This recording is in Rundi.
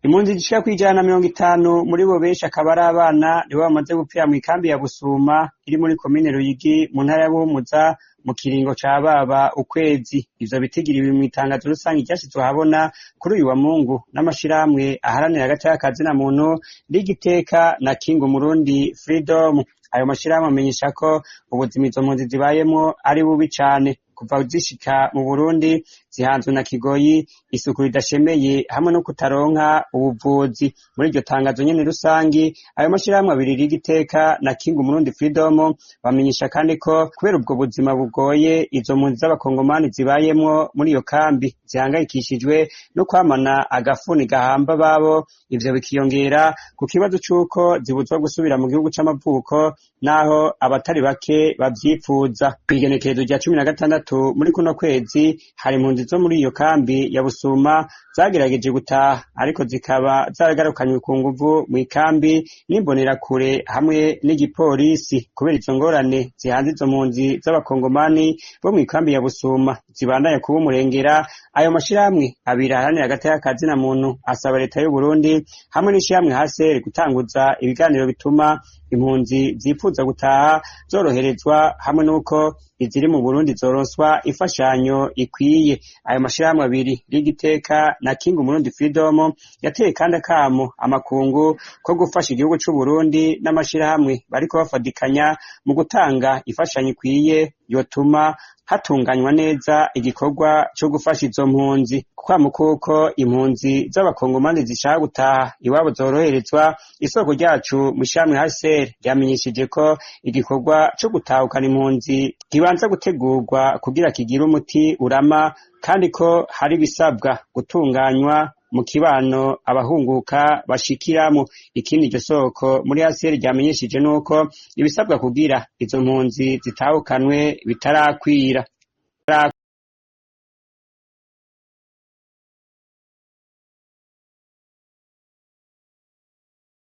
Impunzi zishika kw'ijana na 50 muri bo benshi akaba ari abana nibo bamaze gupfira mw'ikambi ya Busuma iri muri komine Ruyigi mu ntara ya Buhumuza mu kiringo ca baba ukwezi. Ivyo bitigiriwe mw'itangazo rusangi ryashizwe ahabona kuri uyu wa Mungu n'amashirahamwe aharanira agateka ka zina muntu Ligiteka na King Umurundi Freedom. Ayo mashirahamwe amenyesha ko ubuzima izo mpunzi zibayemwo ari bubi cane kuva zishika mu Burundi zihanzwe na kigoyi, isuku ridashemeye hamwe no kutaronka ubuvuzi. Muri iryo tangazo nyene rusangi ayo mashirahamwe abiri Ligiteka na King Umurundi Freedom bamenyesha kandi ko kubera ubwo buzima bugoye izo mpunzi z'abakongomani zibayemwo muri iyo kambi zihangayikishijwe no kwamana agafuni gahamba babo, ivyo bikiyongera ku kibazo c'uko zibuzwa gusubira mu gihugu c'amavuko naho abatari bake bavyipfuza. Kw'igenekerezo rya 16 muri kuno kwezi hari impunzi zo muri iyo kambi ya Busuma zagerageje gutaha ariko zikaba zaragarukanywe ku nguvu mw'ikambi n'imbonerakure hamwe n'igipolisi. Kubera izo ngorane zihanze izo mpunzi z'abakongomani bo mw'ikambi ya Busuma zibandanya kuba umurengera, ayo mashirahamwe abiri aharanira agateka ka zina muntu asaba leta y'u Burundi hamwe n'ishirahamwe HCR gutanguza ibiganiro bituma impunzi zipfuza gutaha zoroherezwa hamwe nuko iziri mu Burundi zoronswa imfashanyo ikwiye. Ayo mashirahamwe abiri Ligiteka na King Umurundi Freedom yateye kandi akamo amakungu ko gufasha igihugu c'u Burundi n'amashirahamwe bariko bafadikanya mu gutanga imfashanyo ikwiye yotuma hatunganywa neza igikorwa co gufasha izo mpunzi. Kuko impunzi z'abakongomani zishaka gutaha iwabo zoroherezwa, isoko ryacu mw'ishamwe HCR ryamenyesheje ko igikorwa co gutahukana impunzi kibanza gutegurwa kugira kigire umuti urama kandi ko hari bisabwa gutunganywa mu kibano abahunguka bashikiramo. Ikindi iryo soko muri HCR ryamenyesheje nuko ibisabwa kugira izo mpunzi zitahukanwe bitarakwira.